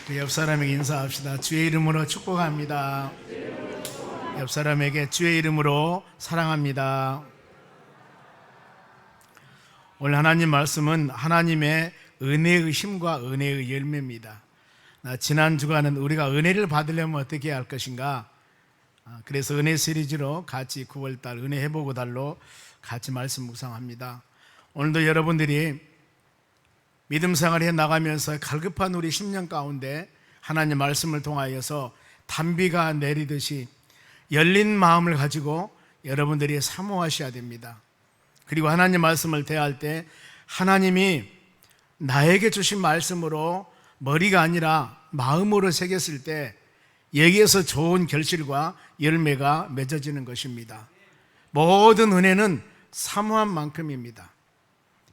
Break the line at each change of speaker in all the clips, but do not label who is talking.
우리 옆 사람에게 인사합시다. 주의 이름으로 축복합니다. 옆 사람에게 주의 이름으로 사랑합니다. 오늘 하나님 말씀은 하나님의 은혜의 힘과 은혜의 열매입니다. 지난 주간은 우리가 은혜를 받으려면 어떻게 해야 할 것인가, 그래서 은혜 시리즈로 같이 9월달 은혜 회복 달로 같이 말씀 묵상합니다. 오늘도 여러분들이 믿음 생활을 해 나가면서 갈급한 우리 10년 가운데 하나님 말씀을 통하여서 단비가 내리듯이 열린 마음을 가지고 여러분들이 사모하셔야 됩니다. 그리고 하나님 말씀을 대할 때 하나님이 나에게 주신 말씀으로 머리가 아니라 마음으로 새겼을 때 여기에서 좋은 결실과 열매가 맺어지는 것입니다. 모든 은혜는 사모한 만큼입니다.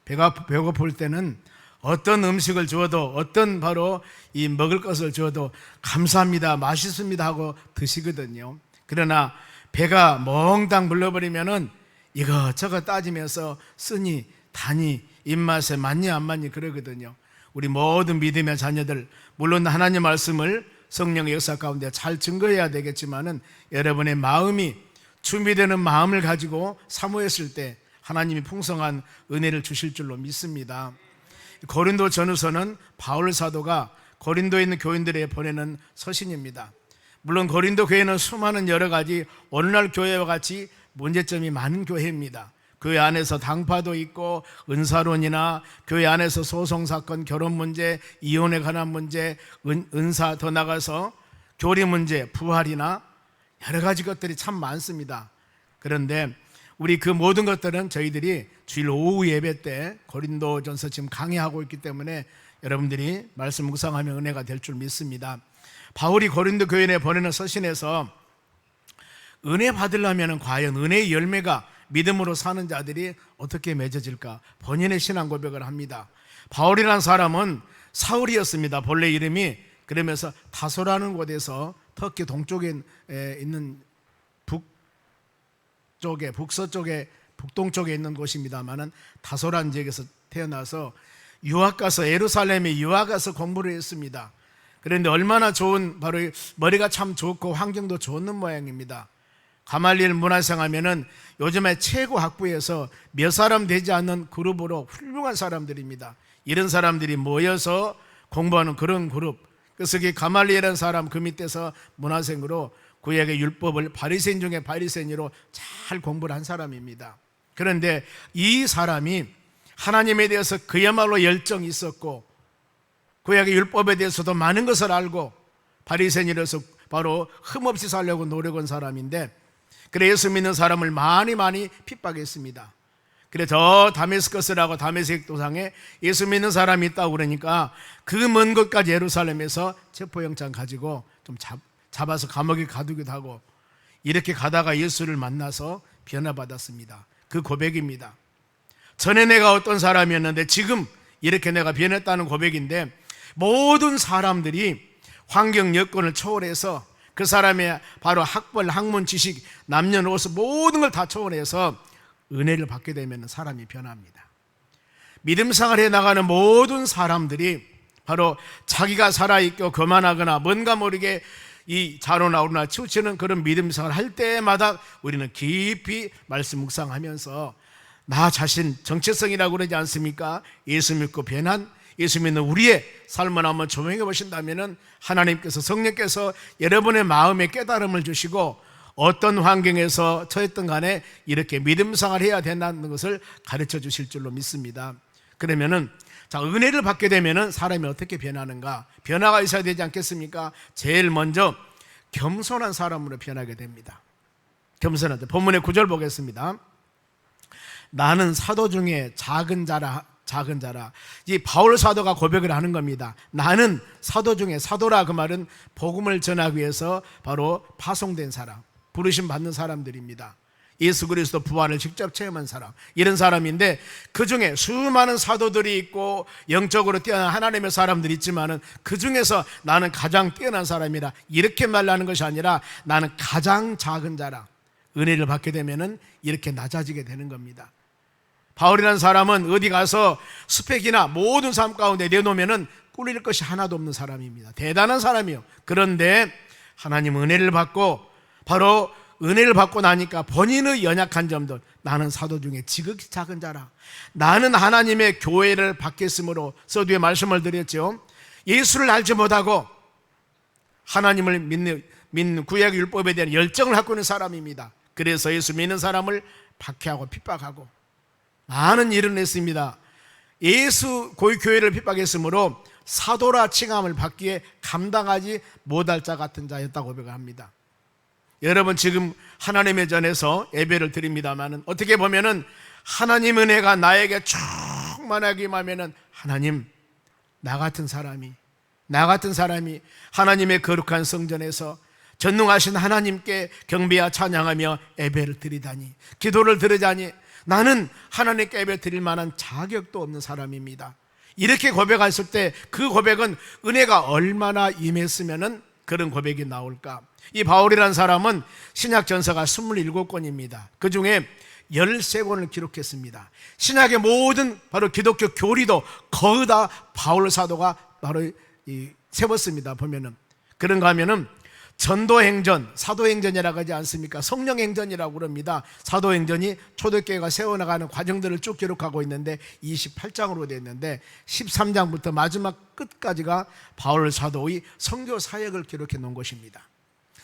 배가 배고플 때는 어떤 음식을 주어도, 어떤 바로 이 먹을 것을 주어도 감사합니다, 맛있습니다 하고 드시거든요. 그러나 배가 멍당 불러버리면은 이것저것 따지면서 쓰니 다니 입맛에 맞니 안 맞니 그러거든요. 우리 모든 믿음의 자녀들, 물론 하나님 말씀을 성령의 역사 가운데 잘 증거해야 되겠지만은 여러분의 마음이 준비되는 마음을 가지고 사모했을 때 하나님이 풍성한 은혜를 주실 줄로 믿습니다. 고린도 전후서는 바울 사도가 고린도에 있는 교인들에 보내는 서신입니다. 물론 고린도 교회는 수많은 여러 가지 오늘날 교회와 같이 문제점이 많은 교회입니다. 교회 안에서 당파도 있고 은사론이나 교회 안에서 소송사건, 결혼 문제, 이혼에 관한 문제, 은사, 더 나가서 교리 문제, 부활이나 여러 가지 것들이 참 많습니다. 그런데 우리 그 모든 것들은 저희들이 주일 오후 예배 때 고린도전서 지금 강의하고 있기 때문에 여러분들이 말씀 묵상하면 은혜가 될 줄 믿습니다. 바울이 고린도 교인에 보내는 서신에서 은혜 받으려면 과연 은혜의 열매가 믿음으로 사는 자들이 어떻게 맺어질까 본인의 신앙 고백을 합니다. 바울이라는 사람은 사울이었습니다. 본래 이름이. 그러면서 다소라는 곳에서 터키 동쪽에 있는 북서쪽에 북동쪽에 있는 곳입니다만은 다소란 지역에서 태어나서 유학 가서 예루살렘에 유학 가서 공부를 했습니다. 그런데 얼마나 좋은, 바로 머리가 참 좋고 환경도 좋은 모양입니다. 가말리엘 문화생 하면은 요즘에 최고 학부에서 몇 사람 되지 않는 그룹으로 훌륭한 사람들입니다. 이런 사람들이 모여서 공부하는 그런 그룹. 그래서 가말리엘이라는 사람 그 밑에서 문화생으로 구약의 율법을 바리새인 중에 바리새인으로 잘 공부를 한 사람입니다. 그런데 이 사람이 하나님에 대해서 그야말로 열정이 있었고 구약의 율법에 대해서도 많은 것을 알고 바리새인으로서 바로 흠없이 살려고 노력한 사람인데, 그래 예수 믿는 사람을 많이 핍박했습니다. 그래 저 다메스커스라고 다메섹 도상에 예수 믿는 사람이 있다고 그러니까 그 먼 곳까지 예루살렘에서 체포영장 가지고 좀 잡아서 감옥에 가두기도 하고, 이렇게 가다가 예수를 만나서 변화받았습니다. 그 고백입니다. 전에 내가 어떤 사람이었는데 지금 이렇게 내가 변했다는 고백인데, 모든 사람들이 환경 여건을 초월해서 그 사람의 바로 학벌, 학문, 지식, 남녀노소 모든 걸 다 초월해서 은혜를 받게 되면 사람이 변합니다. 믿음 생활에 나가는 모든 사람들이 바로 자기가 살아있고 거만하거나 뭔가 모르게 이 자로나오나 치우치는 그런 믿음 생활을 할 때마다 우리는 깊이 말씀 묵상하면서 나 자신 정체성이라고 그러지 않습니까? 예수 믿고 변한, 예수 믿는 우리의 삶을 한번 조명해 보신다면 하나님께서, 성령께서 여러분의 마음에 깨달음을 주시고 어떤 환경에서 처했던 간에 이렇게 믿음 생활을 해야 된다는 것을 가르쳐 주실 줄로 믿습니다. 그러면은 자, 은혜를 받게 되면은 사람이 어떻게 변하는가? 변화가 있어야 되지 않겠습니까? 제일 먼저 겸손한 사람으로 변하게 됩니다. 겸손하다. 본문의 9절 보겠습니다. 나는 사도 중에 작은 자라. 이 바울 사도가 고백을 하는 겁니다. 나는 사도 중에, 사도라 그 말은 복음을 전하기 위해서 바로 파송된 사람, 부르심 받는 사람들입니다. 예수 그리스도 부활을 직접 체험한 사람, 이런 사람인데 그 중에 수많은 사도들이 있고 영적으로 뛰어난 하나님의 사람들이 있지만은 그 중에서 나는 가장 뛰어난 사람이라, 이렇게 말하는 것이 아니라 나는 가장 작은 자라. 은혜를 받게 되면은 이렇게 낮아지게 되는 겁니다. 바울이라는 사람은 어디 가서 스펙이나 모든 삶 가운데 내놓으면은 꿀릴 것이 하나도 없는 사람입니다. 대단한 사람이요. 그런데 하나님 은혜를 받고, 바로 은혜를 받고 나니까 본인의 연약한 점들, 나는 사도 중에 지극히 작은 자라, 나는 하나님의 교회를 받겠으므로, 서두에 말씀을 드렸죠. 예수를 알지 못하고 하나님을 믿는 구약 율법에 대한 열정을 갖고 있는 사람입니다. 그래서 예수 믿는 사람을 박해하고 핍박하고 많은 일을 했습니다. 예수 교회를 핍박했으므로 사도라 칭함을 받기에 감당하지 못할 자 같은 자였다고 고백합니다. 여러분, 지금 하나님의 전에서 예배를 드립니다만, 어떻게 보면은 하나님 은혜가 나에게 충만하게 임하면은, 하나님, 나 같은 사람이 하나님의 거룩한 성전에서 전능하신 하나님께 경배와 찬양하며 예배를 드리다니, 기도를 드리다니, 나는 하나님께 예배 드릴 만한 자격도 없는 사람입니다. 이렇게 고백했을 때 그 고백은 은혜가 얼마나 임했으면 그런 고백이 나올까. 이 바울이라는 사람은 신약 전서가 27권입니다. 그 중에 13권을 기록했습니다. 신약의 모든 바로 기독교 교리도 거의 다 바울 사도가 바로 세웠습니다. 보면은, 그런가 하면은 전도행전, 사도행전이라고 하지 않습니까? 성령행전이라고 그럽니다. 사도행전이 초대교회가 세워나가는 과정들을 쭉 기록하고 있는데 28장으로 되어 있는데 13장부터 마지막 끝까지가 바울 사도의 선교 사역을 기록해 놓은 것입니다.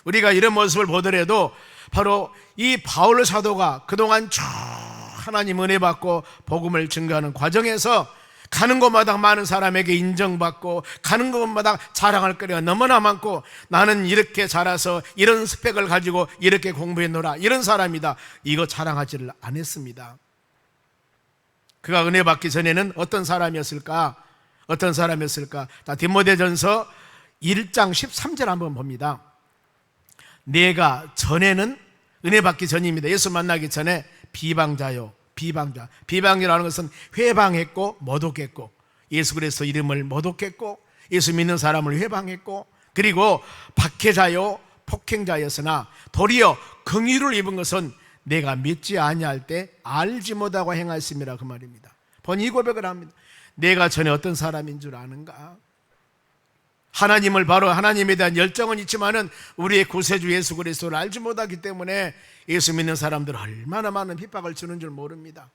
우리가 이런 모습을 보더라도 바로 이 바울 사도가 그동안 쭉 하나님 은혜 받고 복음을 증거하는 과정에서 가는 곳마다 많은 사람에게 인정받고, 가는 곳마다 자랑할 거리가 너무나 많고, 나는 이렇게 자라서 이런 스펙을 가지고 이렇게 공부했노라, 이런 사람이다, 이거 자랑하지를 않았습니다. 그가 은혜 받기 전에는 어떤 사람이었을까? 자, 디모데전서 1장 13절 한번 봅니다. 내가 전에는, 은혜 받기 전입니다. 예수 만나기 전에 비방자라는 것은 회방했고 모독했고, 예수 그리스도 이름을 모독했고, 예수 믿는 사람을 회방했고, 그리고 박해자요 폭행자였으나 도리어 긍휼을 입은 것은 내가 믿지 아니할 때 알지 못하고 행하였음이라, 그 말입니다. 본인이 고백을 합니다. 내가 전에 어떤 사람인 줄 아는가? 하나님을, 바로 하나님에 대한 열정은 있지만은 우리의 구세주 예수 그리스도를 알지 못하기 때문에 예수 믿는 사람들 얼마나 많은 핍박을 주는 줄 모릅니다.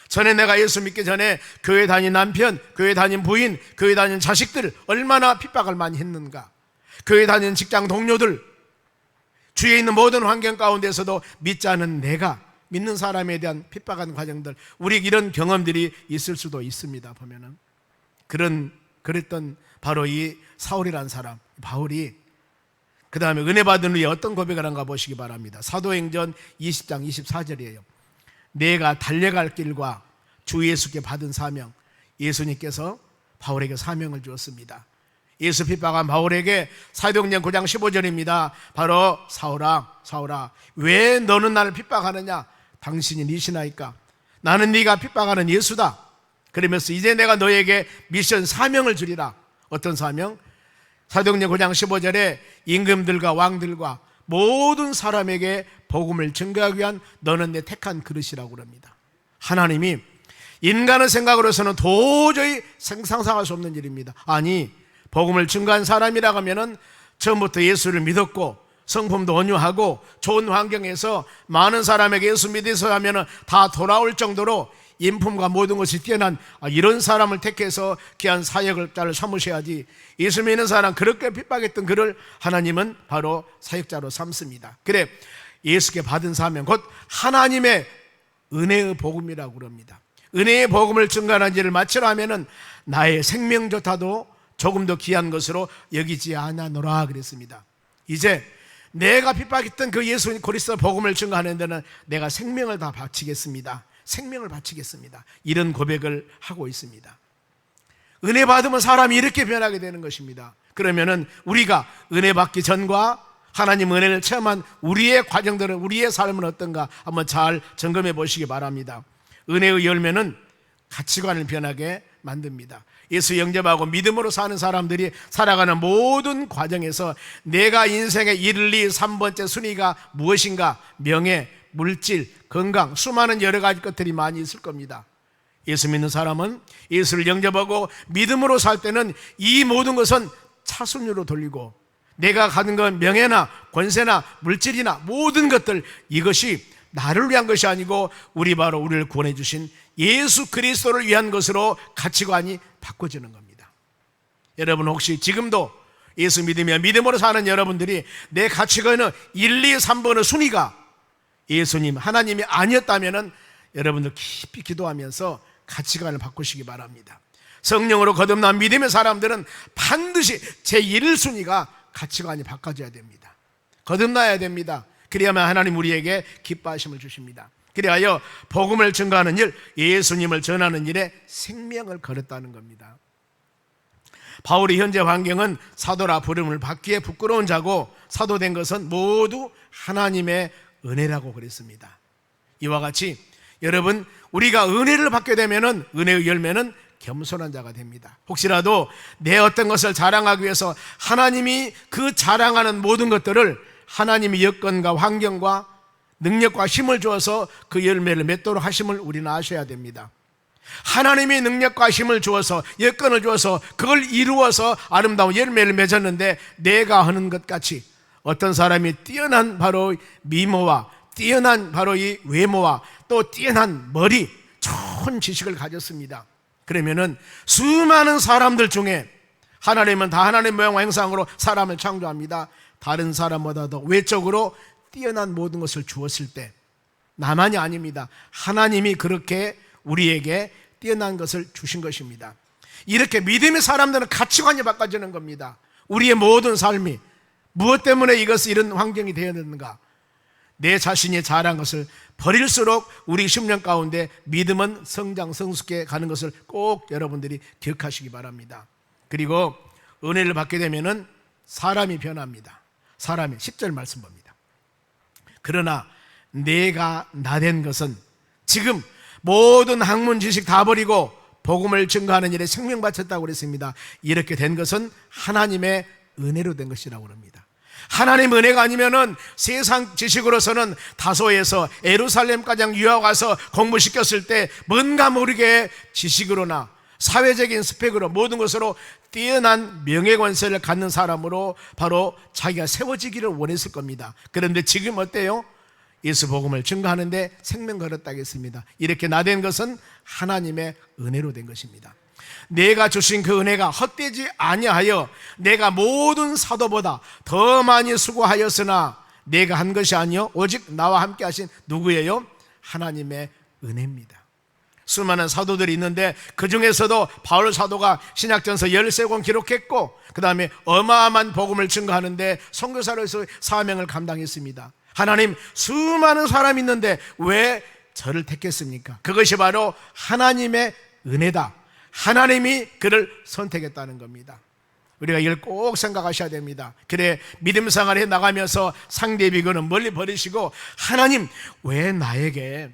전에 내가 예수 믿기 전에 교회 다닌 남편, 교회 다닌 부인, 교회 다닌 자식들 얼마나 핍박을 많이 했는가. 교회 다닌 직장 동료들, 주위에 있는 모든 환경 가운데서도 믿지 않은 내가, 믿는 사람에 대한 핍박한 과정들, 우리 이런 경험들이 있을 수도 있습니다. 보면은 그랬던 바로 이 사울이라는 사람, 바울이 그 다음에 은혜 받은 후에 어떤 고백을 한가 보시기 바랍니다. 사도행전 20장 24절이에요. 내가 달려갈 길과 주 예수께 받은 사명, 예수님께서 바울에게 사명을 주었습니다. 예수 핍박한 바울에게 사도행전 9장 15절입니다. 바로 사울아, 왜 너는 나를 핍박하느냐? 당신이 니시나이까? 나는 네가 핍박하는 예수다. 그러면서 이제 내가 너에게 미션 사명을 주리라. 어떤 사명? 사도행전 9장 15절에 임금들과 왕들과 모든 사람에게 복음을 증거하기 위한 너는 내 택한 그릇이라고 그럽니다. 하나님이 인간의 생각으로서는 도저히 상상할 수 없는 일입니다. 아니, 복음을 증거한 사람이라고 하면은 처음부터 예수를 믿었고 성품도 온유하고 좋은 환경에서 많은 사람에게 예수 믿어서 하면은 다 돌아올 정도로 인품과 모든 것이 뛰어난 이런 사람을 택해서 귀한 사역자를 삼으셔야지, 예수 믿는 사람 그렇게 핍박했던 그를 하나님은 바로 사역자로 삼습니다. 그래, 예수께 받은 사명, 곧 하나님의 은혜의 복음이라고 그럽니다. 은혜의 복음을 증거하는 일을 마치려 하면은 나의 생명조차도 조금 더 귀한 것으로 여기지 않아노라 그랬습니다. 이제 내가 핍박했던 그 예수 그리스도 복음을 증거하는 데는 내가 생명을 다 바치겠습니다. 이런 고백을 하고 있습니다. 은혜 받으면 사람이 이렇게 변하게 되는 것입니다. 그러면은 우리가 은혜 받기 전과 하나님 은혜를 체험한 우리의 과정들은, 우리의 삶은 어떤가 한번 잘 점검해 보시기 바랍니다. 은혜의 열매는 가치관을 변하게 만듭니다. 예수 영접하고 믿음으로 사는 사람들이 살아가는 모든 과정에서 내가 인생의 1, 2, 3번째 순위가 무엇인가, 명예, 물질, 건강, 수많은 여러 가지 것들이 많이 있을 겁니다. 예수 믿는 사람은 예수를 영접하고 믿음으로 살 때는 이 모든 것은 차순위로 돌리고, 내가 가진 건 명예나 권세나 물질이나 모든 것들, 이것이 나를 위한 것이 아니고 우리를 구원해 주신 예수 그리스도를 위한 것으로 가치관이 바꿔지는 겁니다. 여러분, 혹시 지금도 예수 믿으며 믿음으로 사는 여러분들이 내 가치관은 1, 2, 3번의 순위가 예수님, 하나님이 아니었다면 여러분들 깊이 기도하면서 가치관을 바꾸시기 바랍니다. 성령으로 거듭난 믿음의 사람들은 반드시 제1순위가 가치관이 바꿔져야 됩니다. 거듭나야 됩니다. 그래야만 하나님 우리에게 기뻐하심을 주십니다. 그리하여 복음을 증거하는 일, 예수님을 전하는 일에 생명을 걸었다는 겁니다. 바울의 현재 환경은 사도라 부름을 받기에 부끄러운 자고, 사도된 것은 모두 하나님의 은혜라고 그랬습니다. 이와 같이 여러분, 우리가 은혜를 받게 되면은, 은혜의 열매는 겸손한 자가 됩니다. 혹시라도 내 어떤 것을 자랑하기 위해서 하나님이 그 자랑하는 모든 것들을 하나님의 여건과 환경과 능력과 힘을 주어서 그 열매를 맺도록 하심을 우리는 아셔야 됩니다. 하나님이 능력과 힘을 주어서, 여건을 주어서 그걸 이루어서 아름다운 열매를 맺었는데, 내가 하는 것 같이 어떤 사람이 뛰어난 바로 미모와 뛰어난 바로 이 외모와 또 뛰어난 머리, 좋은 지식을 가졌습니다. 그러면은 수많은 사람들 중에, 하나님은 다 하나님의 모양과 형상으로 사람을 창조합니다. 다른 사람보다도 외적으로 뛰어난 모든 것을 주었을 때, 나만이 아닙니다. 하나님이 그렇게 우리에게 뛰어난 것을 주신 것입니다. 이렇게 믿음의 사람들은 가치관이 바꿔지는 겁니다. 우리의 모든 삶이 무엇 때문에 이런 환경이 되었는가? 내 자신이 잘한 것을 버릴수록 우리 심령 가운데 믿음은 성장 성숙해 가는 것을 꼭 여러분들이 기억하시기 바랍니다. 그리고 은혜를 받게 되면은 사람이 변합니다. 사람이 10절 말씀 봅니다. 그러나 내가 나된 것은, 지금 모든 학문 지식 다 버리고 복음을 증거하는 일에 생명 바쳤다고 그랬습니다. 이렇게 된 것은 하나님의 은혜로 된 것이라고 합니다. 하나님의 은혜가 아니면은 세상 지식으로서는 다소에서 예루살렘까지 유학 와서 공부시켰을 때 뭔가 모르게 지식으로나 사회적인 스펙으로 모든 것으로 뛰어난 명예권세를 갖는 사람으로 바로 자기가 세워지기를 원했을 겁니다. 그런데 지금 어때요? 예수 복음을 증거하는데 생명 걸었다겠습니다. 이렇게 나된 것은 하나님의 은혜로 된 것입니다. 내가 주신 그 은혜가 헛되지 아니하여 내가 모든 사도보다 더 많이 수고하였으나 내가 한 것이 아니요 오직 나와 함께 하신 누구예요? 하나님의 은혜입니다. 수많은 사도들이 있는데 그 중에서도 바울 사도가 신약전서 13권 기록했고, 그 다음에 어마어마한 복음을 증거하는데 선교사로서 사명을 감당했습니다. 하나님, 수많은 사람이 있는데 왜 저를 택했습니까? 그것이 바로 하나님의 은혜다. 하나님이 그를 선택했다는 겁니다. 우리가 이걸 꼭 생각하셔야 됩니다. 그래, 믿음 생활에 나가면서 상대 비교는 멀리 버리시고, 하나님, 왜 나에게,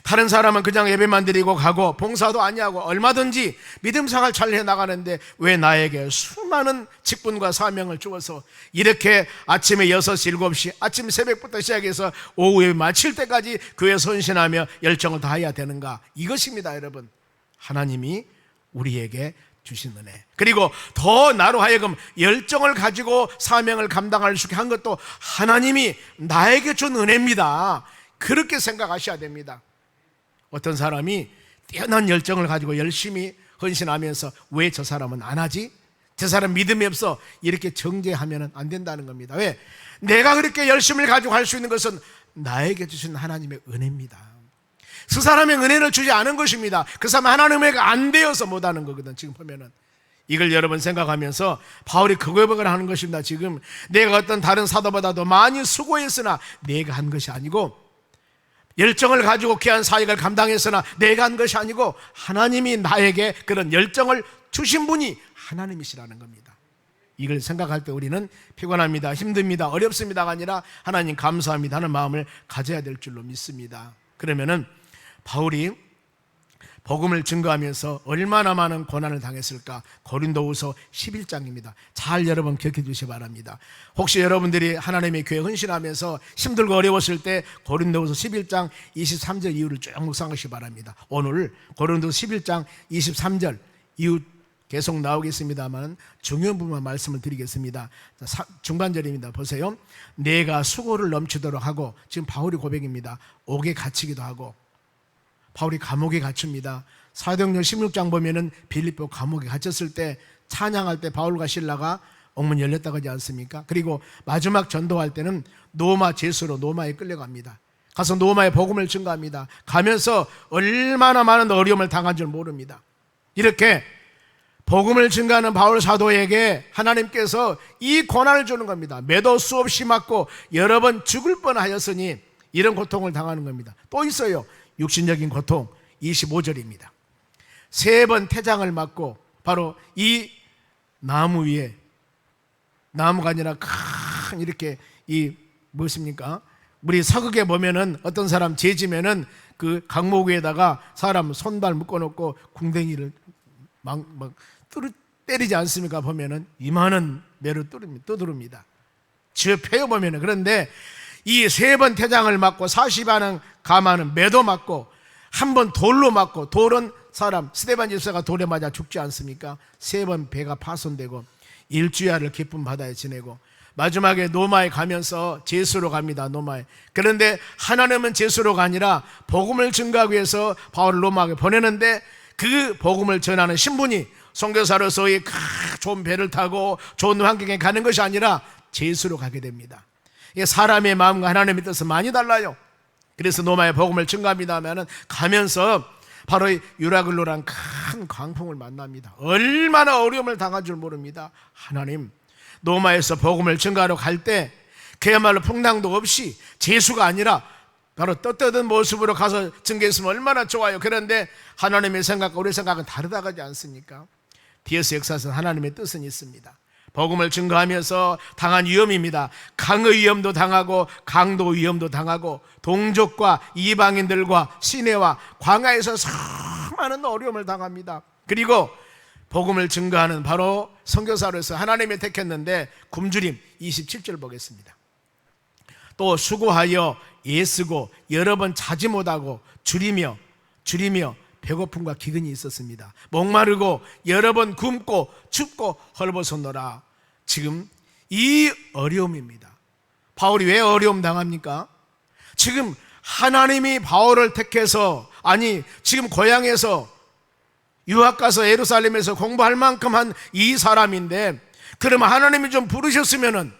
다른 사람은 그냥 예배만 드리고 가고 봉사도 아니하고 얼마든지 믿음 생활 잘 해나가는데 왜 나에게 수많은 직분과 사명을 주어서 이렇게 아침에 6시, 7시 아침 새벽부터 시작해서 오후에 마칠 때까지 교회 선신하며 열정을 다해야 되는가? 이것입니다. 여러분, 하나님이 우리에게 주신 은혜, 그리고 더 나로 하여금 열정을 가지고 사명을 감당할 수 있게 한 것도 하나님이 나에게 준 은혜입니다. 그렇게 생각하셔야 됩니다. 어떤 사람이 뛰어난 열정을 가지고 열심히 헌신하면서 왜 저 사람은 안 하지? 저 사람 믿음이 없어, 이렇게 정죄하면 안 된다는 겁니다. 왜? 내가 그렇게 열심을 가지고 할 수 있는 것은 나에게 주신 하나님의 은혜입니다. 그 사람의 은혜를 주지 않은 것입니다. 그 사람은 하나님의 은혜가 안 되어서 못하는 거거든. 지금 보면은 이걸 여러분 생각하면서 바울이 그 고백을 하는 것입니다. 지금 내가 어떤 다른 사도보다도 많이 수고했으나 내가 한 것이 아니고, 열정을 가지고 귀한 사역을 감당했으나 내가 한 것이 아니고 하나님이 나에게 그런 열정을 주신 분이 하나님이시라는 겁니다. 이걸 생각할 때 우리는 피곤합니다, 힘듭니다, 어렵습니다가 아니라 하나님 감사합니다 하는 마음을 가져야 될 줄로 믿습니다. 그러면은 바울이 복음을 증거하면서 얼마나 많은 고난을 당했을까? 고린도후서 11장입니다. 잘 여러분 기억해 주시기 바랍니다. 혹시 여러분들이 하나님의 교회 헌신하면서 힘들고 어려웠을 때 고린도후서 11장 23절 이후를 쭉 묵상하시기 바랍니다. 오늘 고린도후서 11장 23절 이후 계속 나오겠습니다만 중요한 부분만 말씀을 드리겠습니다. 중반절입니다. 보세요. 내가 수고를 넘치도록 하고, 지금 바울이 고백입니다. 옥에 갇히기도 하고, 바울이 감옥에 갇힙니다. 사도행전 16장 보면은 빌립보 감옥에 갇혔을 때 찬양할 때 바울과 실라가 옥문이 열렸다고 하지 않습니까? 그리고 마지막 전도할 때는 노마 제수로 노마에 끌려갑니다. 가서 노마의 복음을 증거합니다. 가면서 얼마나 많은 어려움을 당한 줄 모릅니다. 이렇게 복음을 증거하는 바울 사도에게 하나님께서 이 고난을 주는 겁니다. 매도 수없이 맞고 여러 번 죽을 뻔하였으니 이런 고통을 당하는 겁니다. 또 있어요. 육신적인 고통 25절입니다. 3번 태장을 맞고, 바로 이 나무 위에, 나무가 아니라 큰 이렇게 이 무엇입니까? 우리 서극에 보면은 어떤 사람 재지면은 그 강목 위에다가 사람 손발 묶어놓고 궁뎅이를 막 때리지 않습니까? 보면은 이만한 매로 두드립니다. 저 펴요 보면은. 그런데 이 3번 태장을 맞고 40안은 가마는 매도 맞고, 한 번 돌로 맞고, 돌은 사람 스데반 집사가 돌에 맞아 죽지 않습니까? 3번 배가 파손되고 일주야를 깊은 바다에 지내고, 마지막에 노마에 가면서 제수로 갑니다. 노마에. 그런데 하나님은 제수로가 아니라 복음을 증거하기 위해서 바울을 노마에 보내는데, 그 복음을 전하는 신분이 선교사로서의 좋은 배를 타고 좋은 환경에 가는 것이 아니라 제수로 가게 됩니다. 사람의 마음과 하나님의 뜻은 많이 달라요. 그래서 노마의 복음을 증거합니다면 가면서 바로 유라글로란 큰 광풍을 만납니다. 얼마나 어려움을 당한 줄 모릅니다. 하나님, 노마에서 복음을 증거하러 갈 때 그야말로 풍랑도 없이 제수가 아니라 바로 떳떳한 모습으로 가서 증거했으면 얼마나 좋아요. 그런데 하나님의 생각과 우리 생각은 다르다고 하지 않습니까? 디에스 역사에서 하나님의 뜻은 있습니다. 복음을 증거하면서 당한 위험입니다. 강의 위험도 당하고 강도 위험도 당하고 동족과 이방인들과 시내와 광야에서 수많은 어려움을 당합니다. 그리고 복음을 증거하는 바로 선교사로서 하나님이 택했는데 굶주림 27절 보겠습니다. 또 수고하여 애쓰고 여러 번 자지 못하고 줄이며 배고픔과 기근이 있었습니다. 목마르고 여러 번 굶고 춥고 헐벗었노라. 지금 이 어려움입니다. 바울이 왜 어려움 당합니까? 지금 하나님이 바울을 택해서, 아니 지금 고향에서 유학 가서 예루살렘에서 공부할 만큼 한 이 사람인데, 그러면 하나님이 좀 부르셨으면은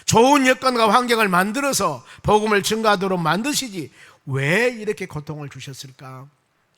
좋은 여건과 환경을 만들어서 복음을 증거하도록 만드시지 왜 이렇게 고통을 주셨을까?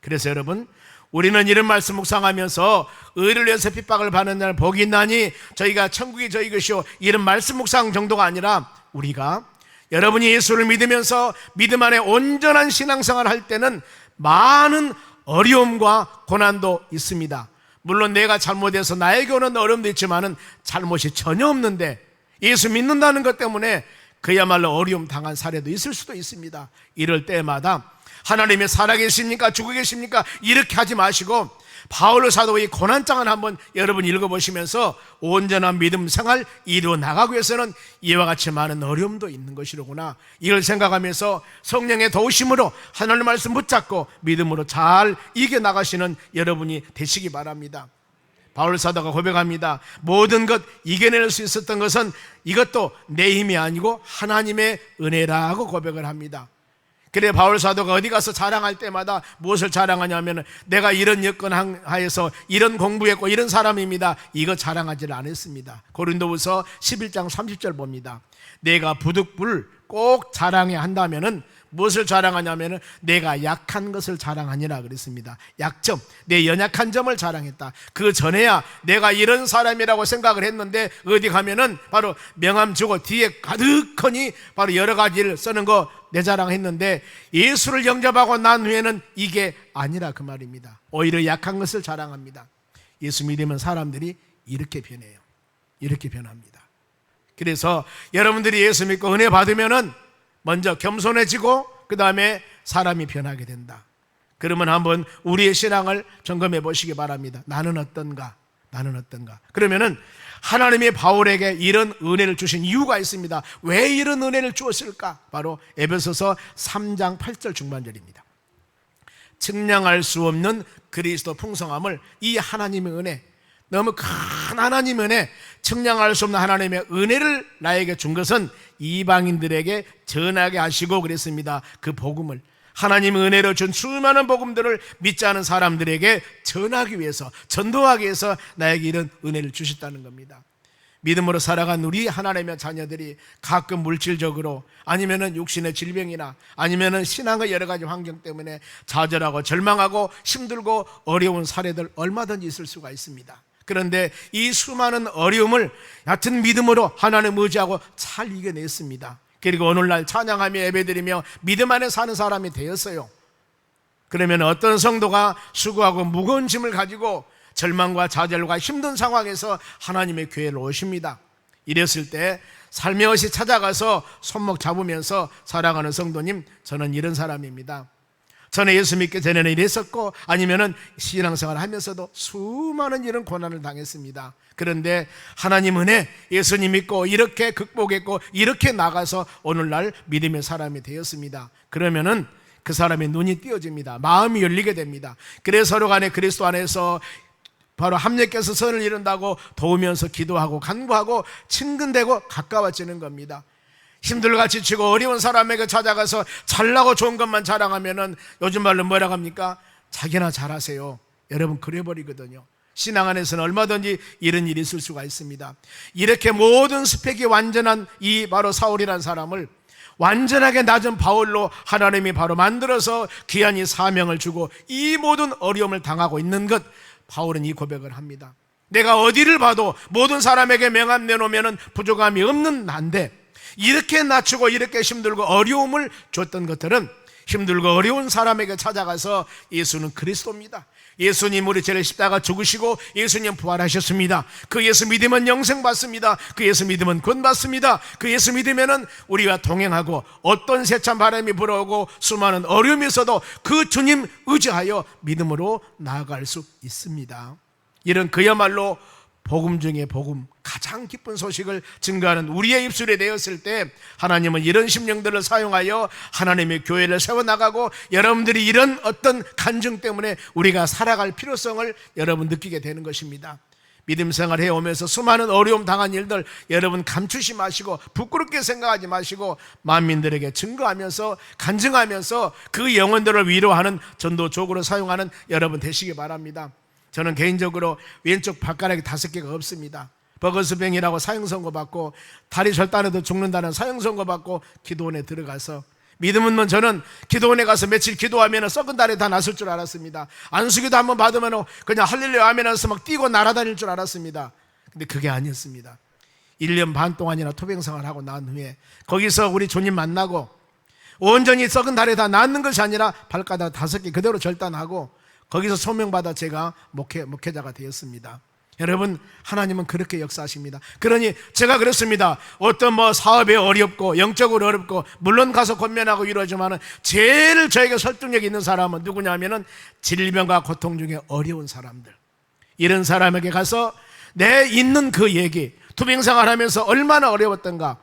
그래서 여러분, 우리는 이런 말씀 묵상하면서 의를 위해서 핍박을 받는 날 복이 있나니 저희가 천국이 저희 것이요, 이런 말씀 묵상 정도가 아니라 우리가 여러분이 예수를 믿으면서 믿음 안에 온전한 신앙생활을 할 때는 많은 어려움과 고난도 있습니다. 물론 내가 잘못해서 나에게 오는 어려움도 있지만은 잘못이 전혀 없는데 예수 믿는다는 것 때문에 그야말로 어려움 당한 사례도 있을 수도 있습니다. 이럴 때마다 하나님이 살아계십니까? 죽어 계십니까? 이렇게 하지 마시고 바울로 사도의 고난장을 한번 여러분 읽어보시면서 온전한 믿음 생활 이루어 나가기 위해서는 이와 같이 많은 어려움도 있는 것이로구나, 이걸 생각하면서 성령의 도우심으로 하나님의 말씀 붙잡고 믿음으로 잘 이겨나가시는 여러분이 되시기 바랍니다. 바울 사도가 고백합니다. 모든 것 이겨낼 수 있었던 것은 이것도 내 힘이 아니고 하나님의 은혜라고 고백을 합니다. 그래 바울 사도가 어디 가서 자랑할 때마다 무엇을 자랑하냐면 내가 이런 여건 하에서 이런 공부했고 이런 사람입니다, 이거 자랑하지를 않았습니다. 고린도후서 11장 30절 봅니다. 내가 부득불 꼭 자랑해야 한다면은 무엇을 자랑하냐면 내가 약한 것을 자랑하니라 그랬습니다. 약점, 내 연약한 점을 자랑했다. 그 전에야 내가 이런 사람이라고 생각을 했는데 어디 가면은 바로 명함 주고 뒤에 가득하니 바로 여러 가지를 쓰는 거 내 자랑했는데 예수를 영접하고 난 후에는 이게 아니라 그 말입니다. 오히려 약한 것을 자랑합니다. 예수 믿으면 사람들이 이렇게 변해요. 이렇게 변합니다. 그래서 여러분들이 예수 믿고 은혜 받으면은 먼저 겸손해지고 그 다음에 사람이 변하게 된다. 그러면 한번 우리의 신앙을 점검해 보시기 바랍니다. 나는 어떤가? 나는 어떤가? 그러면은 하나님이 바울에게 이런 은혜를 주신 이유가 있습니다. 왜 이런 은혜를 주었을까? 바로 에베소서 3장 8절 중반절입니다. 측량할 수 없는 그리스도 풍성함을 이 하나님의 은혜, 너무 큰 하나님의 은혜, 측량할 수 없는 하나님의 은혜를 나에게 준 것은 이방인들에게 전하게 하시고 그랬습니다. 그 복음을, 하나님의 은혜로 준 수많은 복음들을 믿지 않은 사람들에게 전하기 위해서, 전도하기 위해서 나에게 이런 은혜를 주셨다는 겁니다. 믿음으로 살아간 우리 하나님의 자녀들이 가끔 물질적으로, 아니면은 육신의 질병이나, 아니면은 신앙의 여러 가지 환경 때문에 좌절하고 절망하고 힘들고 어려운 사례들 얼마든지 있을 수가 있습니다. 그런데 이 수많은 어려움을 얕은 믿음으로 하나님 의지하고 잘 이겨냈습니다. 그리고 오늘날 찬양하며 예배드리며 믿음 안에 사는 사람이 되었어요. 그러면 어떤 성도가 수고하고 무거운 짐을 가지고 절망과 좌절과 힘든 상황에서 하나님의 교회를 오십니다. 이랬을 때 살며시 찾아가서 손목 잡으면서 사랑하는 성도님, 저는 이런 사람입니다. 저는 예수 믿기 전에는 이랬었고, 아니면은 신앙생활을 하면서도 수많은 이런 고난을 당했습니다. 그런데 하나님 은혜, 예수님 믿고 이렇게 극복했고 이렇게 나가서 오늘날 믿음의 사람이 되었습니다. 그러면은 그 사람의 눈이 띄어집니다. 마음이 열리게 됩니다. 그래서 서로 간에 그리스도 안에서 바로 합력해서 선을 이룬다고 도우면서 기도하고 간구하고 친근되고 가까워지는 겁니다. 힘들고 지치고 어려운 사람에게 찾아가서 잘나고 좋은 것만 자랑하면은 요즘 말로 뭐라고 합니까? 자기나 잘하세요. 여러분, 그래버리거든요. 신앙 안에서는 얼마든지 이런 일이 있을 수가 있습니다. 이렇게 모든 스펙이 완전한 이 바로 사울이라는 사람을 완전하게 낮은 바울로 하나님이 바로 만들어서 귀한 이 사명을 주고 이 모든 어려움을 당하고 있는 것, 바울은 이 고백을 합니다. 내가 어디를 봐도 모든 사람에게 명함 내놓으면 부족함이 없는 난데, 이렇게 낮추고 이렇게 힘들고 어려움을 줬던 것들은 힘들고 어려운 사람에게 찾아가서 예수는 그리스도입니다. 예수님 우리 죄를 십자가 죽으시고 예수님 부활하셨습니다. 그 예수 믿으면 영생 받습니다. 그 예수 믿으면 구원 받습니다. 그 예수 믿으면은 우리와 동행하고 어떤 세찬 바람이 불어오고 수많은 어려움이 있어도 그 주님 의지하여 믿음으로 나아갈 수 있습니다. 이런 그야말로 복음 중에 복음, 가장 기쁜 소식을 증거하는 우리의 입술에 되었을 때 하나님은 이런 심령들을 사용하여 하나님의 교회를 세워나가고 여러분들이 이런 어떤 간증 때문에 우리가 살아갈 필요성을 여러분 느끼게 되는 것입니다. 믿음 생활 해오면서 수많은 어려움 당한 일들 여러분 감추지 마시고 부끄럽게 생각하지 마시고 만민들에게 증거하면서 간증하면서 그 영혼들을 위로하는 전도적으로 사용하는 여러분 되시기 바랍니다. 저는 개인적으로 왼쪽 발가락이 5개가 없습니다. 버거스병이라고 사형선고 받고 다리 절단해도 죽는다는 사형선고 받고 기도원에 들어가서 믿음은 저는 기도원에 가서 며칠 기도하면 썩은 다리 다 났을 줄 알았습니다. 안수기도 한번 받으면 그냥 할렐루야 아멘 하면서 막 뛰고 날아다닐 줄 알았습니다. 근데 그게 아니었습니다. 1년 반 동안이나 토병생활을 하고 난 후에 거기서 우리 주님 만나고 온전히 썩은 다리 다 낫는 것이 아니라 발가락 5개 그대로 절단하고 거기서 소명받아 제가 목회자가 되었습니다. 여러분, 하나님은 그렇게 역사하십니다. 그러니 제가 그렇습니다. 어떤 사업이 어렵고 영적으로 어렵고 물론 가서 권면하고 이루어지만은 제일 저에게 설득력이 있는 사람은 누구냐면은 질병과 고통 중에 어려운 사람들, 이런 사람에게 가서 내 있는 그 얘기, 투병생활 하면서 얼마나 어려웠던가.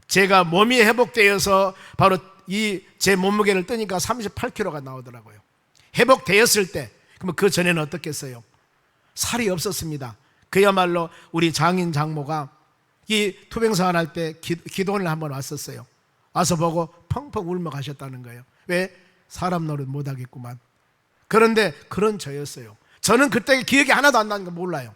제가 몸이 회복되어서 바로 이 제 몸무게를 뜨니까 38kg가 나오더라고요. 회복되었을 때, 그러면 그 전에는 어떻겠어요? 살이 없었습니다. 그야말로 우리 장인 장모가 이 투병생활 할 때 기도원을 한번 왔었어요. 와서 보고 펑펑 울며 가셨다는 거예요. 왜? 사람 노릇 못하겠구만. 그런데 그런 저였어요. 저는 그때 기억이 하나도 안 나는 거 몰라요.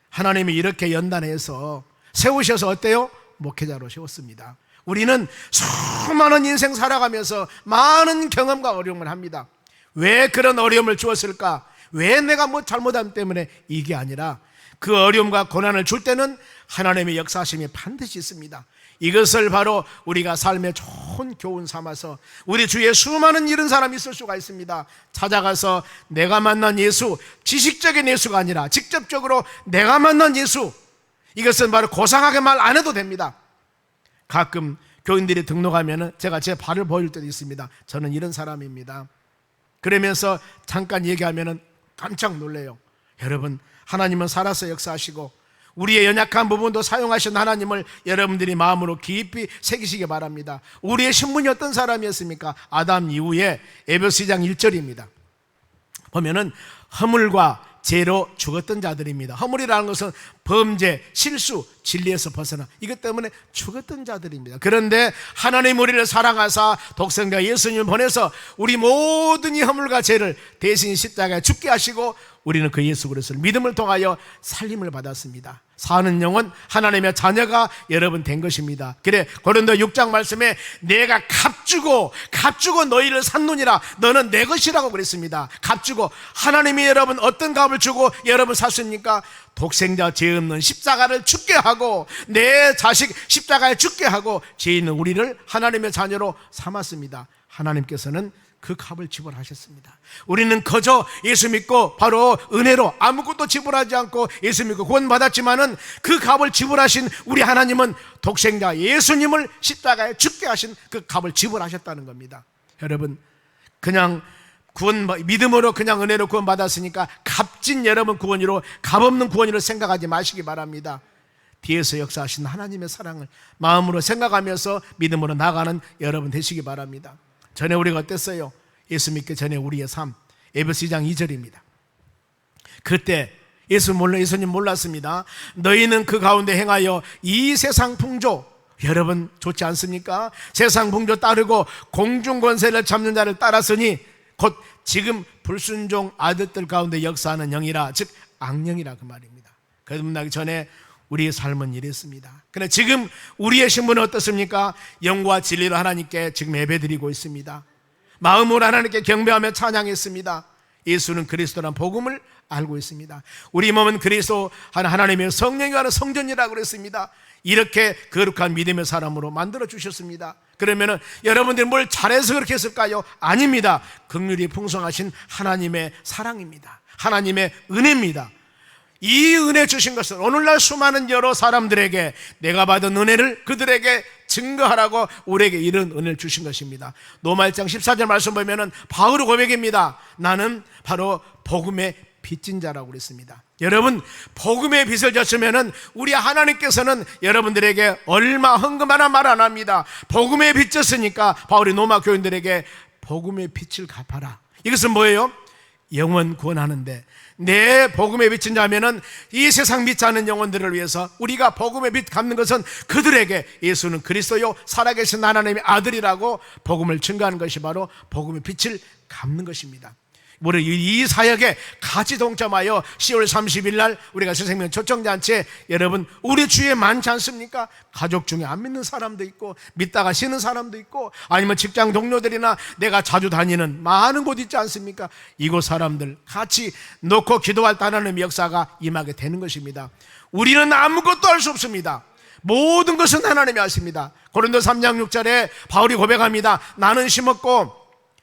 하나님이 이렇게 연단해서 세우셔서 어때요? 목회자로 세웠습니다. 우리는 수많은 인생 살아가면서 많은 경험과 어려움을 합니다. 왜 그런 어려움을 주었을까? 왜 내가 잘못함 때문에? 이게 아니라 그 어려움과 고난을 줄 때는 하나님의 역사하심이 반드시 있습니다. 이것을 바로 우리가 삶의 좋은 교훈 삼아서 우리 주위에 수많은 이런 사람이 있을 수가 있습니다. 찾아가서 내가 만난 예수, 지식적인 예수가 아니라 직접적으로 내가 만난 예수, 이것은 바로 고상하게 말 안 해도 됩니다. 가끔 교인들이 등록하면 제가 제 발을 보일 때도 있습니다. 저는 이런 사람입니다. 그러면서 잠깐 얘기하면 깜짝 놀래요. 여러분, 하나님은 살아서 역사하시고 우리의 연약한 부분도 사용하신 하나님을 여러분들이 마음으로 깊이 새기시기 바랍니다. 우리의 신분이 어떤 사람이었습니까? 아담 이후에 에베소 2장 1절입니다. 보면은 허물과 죄로 죽었던 자들입니다. 허물이라는 것은 범죄, 실수, 진리에서 벗어나 이것 때문에 죽었던 자들입니다. 그런데 하나님 우리를 사랑하사 독생자 예수님을 보내서 우리 모든 이 허물과 죄를 대신 십자가에 죽게 하시고 우리는 그 예수 그리스도를 믿음을 통하여 살림을 받았습니다. 사는 영혼 하나님의 자녀가 여러분 된 것입니다. 그래 고린도 6장 말씀에 내가 값주고 너희를 샀느니라, 너는 내 것이라고 그랬습니다. 값주고, 하나님이 여러분 어떤 값을 주고 여러분 샀습니까? 독생자 죄 없는 십자가를 죽게 하고 내 자식 십자가에 죽게 하고 죄 있는 우리를 하나님의 자녀로 삼았습니다. 하나님께서는 그 값을 지불하셨습니다. 우리는 그저 예수 믿고 바로 은혜로 아무것도 지불하지 않고 예수 믿고 구원받았지만은 그 값을 지불하신 우리 하나님은 독생자 예수님을 십자가에 죽게 하신 그 값을 지불하셨다는 겁니다. 여러분, 그냥 믿음으로 그냥 은혜로 구원받았으니까 값진 여러분 구원으로 값없는 구원으로 생각하지 마시기 바랍니다. 뒤에서 역사하신 하나님의 사랑을 마음으로 생각하면서 믿음으로 나가는 여러분 되시기 바랍니다. 전에 우리가 어땠어요? 예수 믿기 전에 우리의 삶, 에베소 2장 2절입니다. 그때 예수님 몰랐습니다. 너희는 그 가운데 행하여 이 세상 풍조, 여러분 좋지 않습니까? 세상 풍조 따르고 공중 권세를 잡는 자를 따랐으니 곧 지금 불순종 아들들 가운데 역사하는 영이라, 즉 악령이라 그 말입니다. 거듭나기 전에 우리의 삶은 이랬습니다. 그런데 지금 우리의 신분은 어떻습니까? 영과 진리로 하나님께 지금 예배드리고 있습니다. 마음으로 하나님께 경배하며 찬양했습니다. 예수는 그리스도란 복음을 알고 있습니다. 우리 몸은 그리스도 하나님의 성령이 하는 성전이라고 그랬습니다. 이렇게 거룩한 믿음의 사람으로 만들어 주셨습니다. 그러면은 여러분들이 뭘 잘해서 그렇게 했을까요? 아닙니다. 긍휼이 풍성하신 하나님의 사랑입니다. 하나님의 은혜입니다. 이 은혜 주신 것은 오늘날 수많은 여러 사람들에게 내가 받은 은혜를 그들에게 증거하라고 우리에게 이런 은혜를 주신 것입니다. 로마 1장 14절 말씀 보면은 바울의 고백입니다. 나는 바로 복음의 빚진 자라고 그랬습니다. 여러분, 복음의 빚을 졌으면은 우리 하나님께서는 여러분들에게 얼마 헌금하나 말 안 합니다. 복음의 빚 졌으니까 바울이 로마 교인들에게 복음의 빚을 갚아라. 이것은 뭐예요? 영원 구원하는데, 내 복음의 빚진 자면은 이 세상 믿지 않는 영혼들을 위해서 우리가 복음의 빚 갚는 것은 그들에게 예수는 그리스도요 살아계신 하나님의 아들이라고 복음을 증거하는 것이 바로 복음의 빚을 갚는 것입니다. 우리 이 사역에 같이 동참하여 10월 30일 날 우리가 새생명 초청잔치에 여러분 우리 주위에 많지 않습니까? 가족 중에 안 믿는 사람도 있고 믿다가 쉬는 사람도 있고 아니면 직장 동료들이나 내가 자주 다니는 많은 곳 있지 않습니까? 이곳 사람들 같이 놓고 기도할 때 하나님의 역사가 임하게 되는 것입니다. 우리는 아무것도 할 수 없습니다. 모든 것은 하나님이 하십니다. 고린도 3장 6절에 바울이 고백합니다. 나는 심었고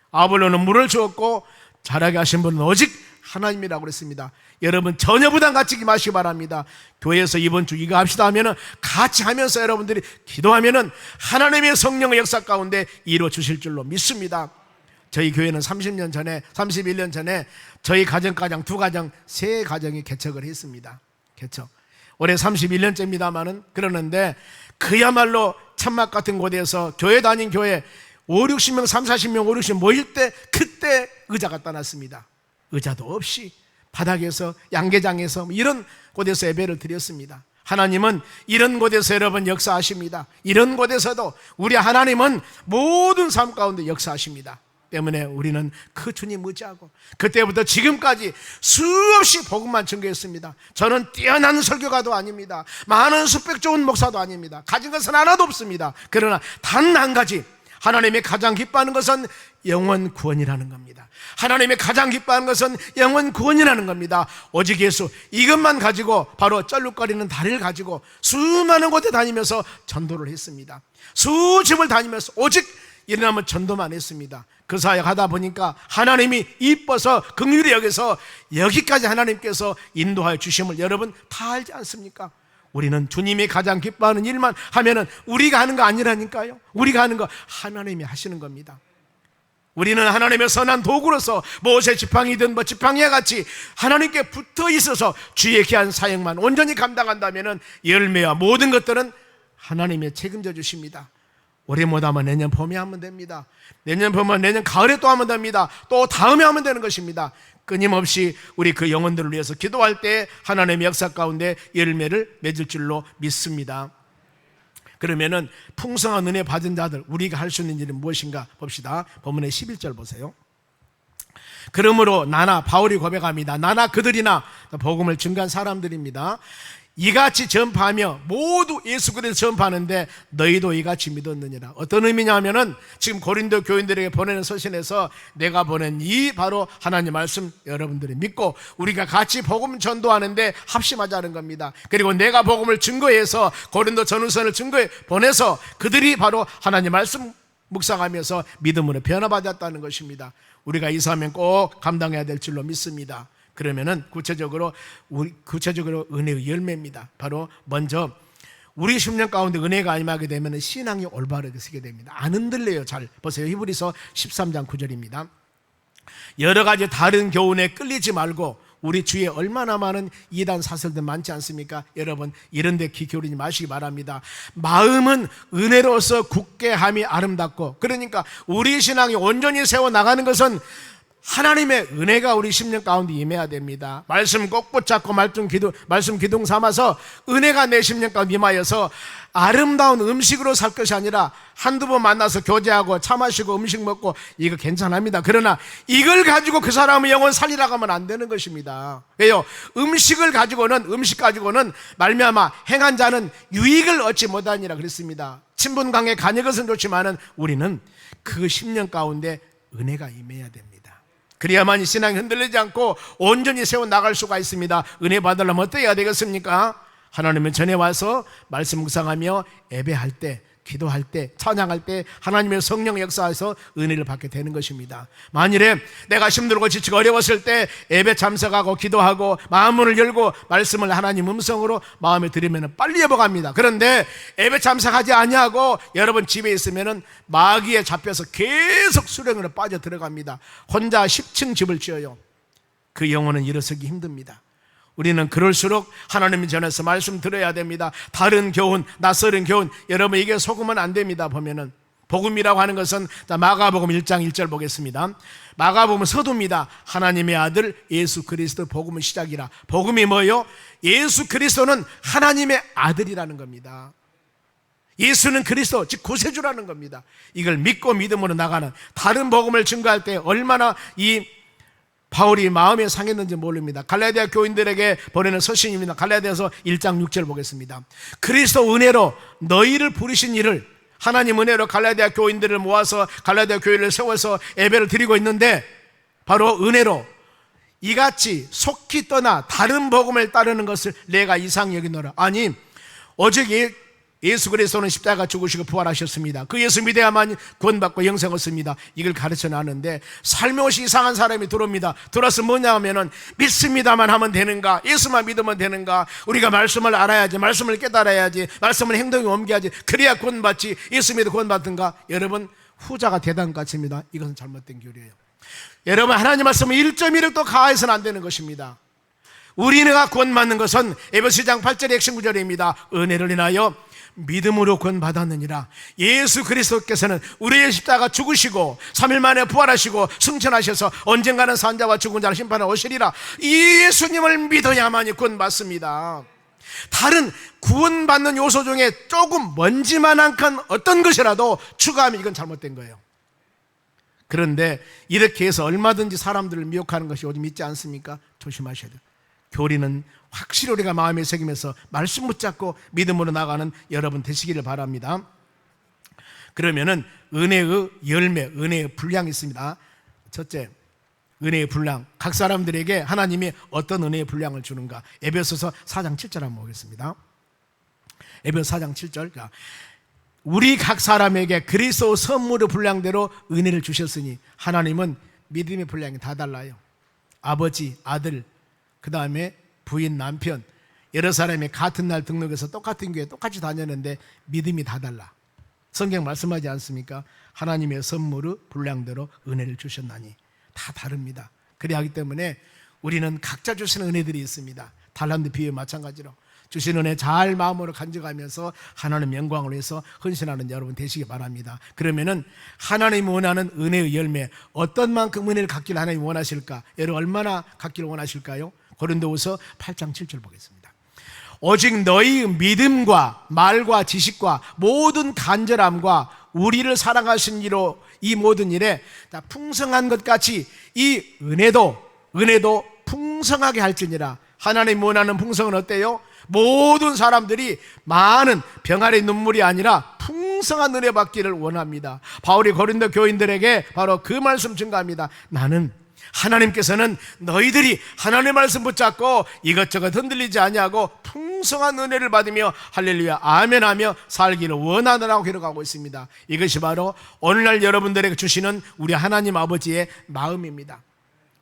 아볼로는 물을 주었고 자라게 하신 분은 오직 하나님이라고 그랬습니다. 여러분 전혀 부담 갖지 마시기 바랍니다. 교회에서 이번 주 이거 합시다 하면은 같이 하면서 여러분들이 기도하면은 하나님의 성령의 역사 가운데 이루어 주실 줄로 믿습니다. 저희 교회는 31년 전에 저희 가정 두 가정, 세 가정이 개척을 했습니다. 개척. 올해 31년째입니다만은 그러는데 그야말로 천막 같은 곳에서 교회 다닌 교회 50-60명, 30-40명, 50명 모일 때 그때 의자가 떠났습니다. 의자도 없이 바닥에서 양계장에서 이런 곳에서 예배를 드렸습니다. 하나님은 이런 곳에서 여러분 역사하십니다. 이런 곳에서도 우리 하나님은 모든 삶 가운데 역사하십니다. 때문에 우리는 그 주님 의지하고 그때부터 지금까지 수없이 복음만 증거했습니다. 저는 뛰어난 설교가도 아닙니다. 많은 수백 좋은 목사도 아닙니다. 가진 것은 하나도 없습니다. 그러나 단 한 가지, 하나님이 가장 기뻐하는 것은 영원 구원이라는 겁니다. 하나님이 가장 기뻐하는 것은 영원 구원이라는 겁니다. 오직 예수, 이것만 가지고 바로 쩔룩거리는 다리를 가지고 수많은 곳에 다니면서 전도를 했습니다. 수집을 다니면서 오직 일어나면 전도만 했습니다. 그 사역 하다 보니까 하나님이 이뻐서 긍휼히 여기서 여기까지 하나님께서 인도하여 주심을 여러분 다 알지 않습니까? 우리는 주님이 가장 기뻐하는 일만 하면은 우리가 하는 거 아니라니까요. 우리가 하는 거 하나님이 하시는 겁니다. 우리는 하나님의 선한 도구로서 모세 지팡이든 뭐 지팡이와 같이 하나님께 붙어 있어서 주의 귀한 사역만 온전히 감당한다면 열매와 모든 것들은 하나님이 책임져 주십니다. 올해 못하면 내년 봄에 하면 됩니다. 내년 봄은 내년 가을에 또 하면 됩니다. 또 다음에 하면 되는 것입니다. 끊임없이 우리 그 영혼들을 위해서 기도할 때 하나님의 역사 가운데 열매를 맺을 줄로 믿습니다. 그러면은 풍성한 은혜 받은 자들, 우리가 할 수 있는 일은 무엇인가 봅시다. 본문의 11절 보세요. 그러므로 나나, 바울이 고백합니다. 나나 그들이나 복음을 증거한 사람들입니다. 이같이 전파하며 모두 예수 그리스도 전파하는데 너희도 이같이 믿었느니라. 어떤 의미냐면은 지금 고린도 교인들에게 보내는 서신에서 내가 보낸 이 바로 하나님 말씀 여러분들이 믿고 우리가 같이 복음 전도하는데 합심하자는 겁니다. 그리고 내가 복음을 증거해서 고린도 전후선을 증거해 보내서 그들이 바로 하나님 말씀 묵상하면서 믿음으로 변화받았다는 것입니다. 우리가 이 사명 꼭 감당해야 될 줄로 믿습니다. 그러면은 구체적으로 은혜의 열매입니다. 바로 먼저 우리 10년 가운데 은혜가 임하게 되면 신앙이 올바르게 서게 됩니다. 안 흔들려요. 잘 보세요. 히브리서 13장 9절입니다. 여러 가지 다른 교훈에 끌리지 말고 우리 주위에 얼마나 많은 이단 사설들 많지 않습니까? 여러분 이런 데 귀 기울이지 마시기 바랍니다. 마음은 은혜로서 굳게 함이 아름답고, 그러니까 우리 신앙이 온전히 세워나가는 것은 하나님의 은혜가 우리 10년 가운데 임해야 됩니다. 말씀 꼭 붙잡고 말씀 기둥 삼아서 은혜가 내 10년 가운데 임하여서 아름다운 음식으로 살 것이 아니라 한두 번 만나서 교제하고 차 마시고 음식 먹고 이거 괜찮합니다. 그러나 이걸 가지고 그 사람의 영혼 살리라고 하면 안 되는 것입니다. 왜요? 음식 가지고는 말미암아 행한 자는 유익을 얻지 못하니라 그랬습니다. 친분관계 간의 것은 좋지만은 우리는 그 10년 가운데 은혜가 임해야 됩니다. 그래야만 신앙이 흔들리지 않고 온전히 세워나갈 수가 있습니다. 은혜 받으려면 어떻게 해야 되겠습니까? 하나님은 전에 와서 말씀 묵상하며 예배할 때, 기도할 때, 찬양할 때 하나님의 성령 역사에서 은혜를 받게 되는 것입니다. 만일에 내가 힘들고 지치고 어려웠을 때 예배 참석하고 기도하고 마음문을 열고 말씀을 하나님 음성으로 마음에 들이면 빨리 회복합니다. 그런데 예배 참석하지 아니하고 여러분 집에 있으면 마귀에 잡혀서 계속 수렁으로 빠져 들어갑니다. 혼자 10층 집을 지어요. 그 영혼은 일어서기 힘듭니다. 우리는 그럴수록 하나님 전에서 말씀 들어야 됩니다. 다른 교훈, 낯설은 교훈, 여러분 이게 속으면 안 됩니다. 보면은 복음이라고 하는 것은 마가복음 1장 1절 보겠습니다. 마가복음은 서두입니다. 하나님의 아들 예수 그리스도 복음은 시작이라. 복음이 뭐예요? 예수 그리스도는 하나님의 아들이라는 겁니다. 예수는 그리스도, 즉 구세주라는 겁니다. 이걸 믿고 믿음으로 나가는, 다른 복음을 증거할 때 얼마나 이 바울이 마음에 상했는지 모릅니다. 갈라디아 교인들에게 보내는 서신입니다. 갈라디아서 1장 6절 보겠습니다. 그리스도 은혜로 너희를 부르신 이를, 하나님 은혜로 갈라디아 교인들을 모아서 갈라디아 교회를 세워서 예배를 드리고 있는데, 바로 은혜로 이같이 속히 떠나 다른 복음을 따르는 것을 내가 이상히 여기노라. 아니, 오직 예수 그리스도는 십자가 죽으시고 부활하셨습니다. 그 예수 믿어야만 구원받고 영생 얻습니다. 이걸 가르쳐 놨는데 살며시 이상한 사람이 들어옵니다. 들어서 뭐냐 하면은 믿습니다만 하면 되는가? 예수만 믿으면 되는가? 우리가 말씀을 알아야지, 말씀을 깨달아야지, 말씀을 행동에 옮겨야지, 그래야 구원받지, 예수 믿어 구원받든가? 여러분 후자가 대단한 것 같습니다. 이것은 잘못된 교리예요. 여러분 하나님 말씀은 1.1을 가해서는 안 되는 것입니다. 우리가 구원받는 것은 에베소서 2장 8절의 핵심 구절입니다. 은혜를 인하여 믿음으로 구원받았느니라. 예수 그리스도께서는 우리의 십자가 죽으시고 3일 만에 부활하시고 승천하셔서 언젠가는 산자와 죽은 자를 심판하러 오시리라. 이 예수님을 믿어야만이 구원받습니다. 다른 구원받는 요소 중에 조금 먼지만한 어떤 것이라도 추가하면 이건 잘못된 거예요. 그런데 이렇게 해서 얼마든지 사람들을 미혹하는 것이 요즘 있지 않습니까? 조심하셔야 돼요. 교리는 확실히 우리가 마음에 새기면서 말씀 붙잡고 믿음으로 나가는 여러분 되시기를 바랍니다. 그러면은 은혜의 열매, 은혜의 분량이 있습니다. 첫째, 은혜의 분량. 각 사람들에게 하나님이 어떤 은혜의 분량을 주는가? 에베소서 4장 7절 한번 보겠습니다. 에베소서 4장 7절. 우리 각 사람에게 그리스도 선물의 분량대로 은혜를 주셨으니, 하나님은 믿음의 분량이 다 달라요. 아버지, 아들, 그 다음에 부인, 남편, 여러 사람이 같은 날 등록해서 똑같은 교회 똑같이 다녔는데 믿음이 다 달라. 성경 말씀하지 않습니까? 하나님의 선물을 분량대로 은혜를 주셨나니. 다 다릅니다. 그래야 하기 때문에 우리는 각자 주시는 은혜들이 있습니다. 달란트 비유에 마찬가지로 주신 은혜 잘 마음으로 간직하면서 하나님 영광을 위해서 헌신하는 여러분 되시기 바랍니다. 그러면은 하나님이 원하는 은혜의 열매, 어떤 만큼 은혜를 갖기를 하나님이 원하실까? 여러분 얼마나 갖기를 원하실까요? 고린도후서 8장 7절 보겠습니다. 오직 너희 믿음과 말과 지식과 모든 간절함과 우리를 사랑하신 이로 이 모든 일에 풍성한 것 같이 이 은혜도 풍성하게 할지니라. 하나님 원하는 풍성은 어때요? 모든 사람들이 많은 병아리 눈물이 아니라 풍성한 은혜 받기를 원합니다. 바울이 고린도 교인들에게 바로 그 말씀 증가합니다. 나는 하나님께서는 너희들이 하나님의 말씀 붙잡고 이것저것 흔들리지 아니하고 풍성한 은혜를 받으며 할렐루야 아멘하며 살기를 원하노라고 기록하고 있습니다. 이것이 바로 오늘날 여러분들에게 주시는 우리 하나님 아버지의 마음입니다.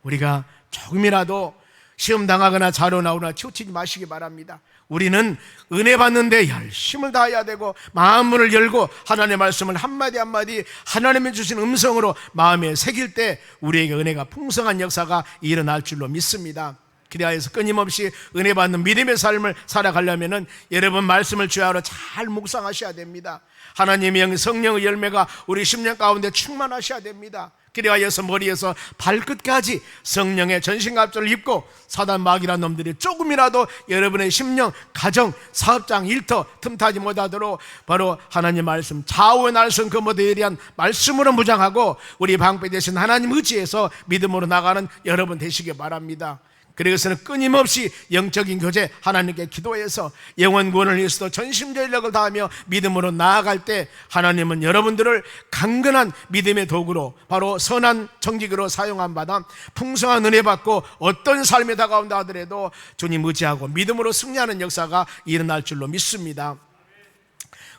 우리가 조금이라도 시험 당하거나 자료 나오거나 치우치지 마시기 바랍니다. 우리는 은혜 받는데 열심을 다해야 되고 마음문을 열고 하나님의 말씀을 한마디 한마디 하나님이 주신 음성으로 마음에 새길 때 우리에게 은혜가 풍성한 역사가 일어날 줄로 믿습니다. 그리하여서 끊임없이 은혜 받는 믿음의 삶을 살아가려면 여러분 말씀을 주야로 잘 묵상하셔야 됩니다. 하나님의 성령의 열매가 우리 심령 가운데 충만하셔야 됩니다. 그리하여서 머리에서 발끝까지 성령의 전신갑주를 입고 사단 마귀란 놈들이 조금이라도 여러분의 심령, 가정, 사업장, 일터 틈타지 못하도록 바로 하나님 말씀 좌우의 날선 그 모두에 대한 말씀으로 무장하고 우리 방패 되신 하나님 의지에서 믿음으로 나가는 여러분 되시기 바랍니다. 그래서는 끊임없이 영적인 교제 하나님께 기도해서 영원 구원을 위해서도 전심전력을 다하며 믿음으로 나아갈 때 하나님은 여러분들을 강건한 믿음의 도구로 바로 선한 정직으로 사용한 바다 풍성한 은혜 받고 어떤 삶에 다가온다 하더라도 주님 의지하고 믿음으로 승리하는 역사가 일어날 줄로 믿습니다.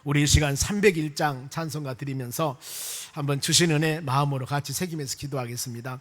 우리 이 시간 301장 찬송가 드리면서 한번 주신 은혜 마음으로 같이 새기면서 기도하겠습니다.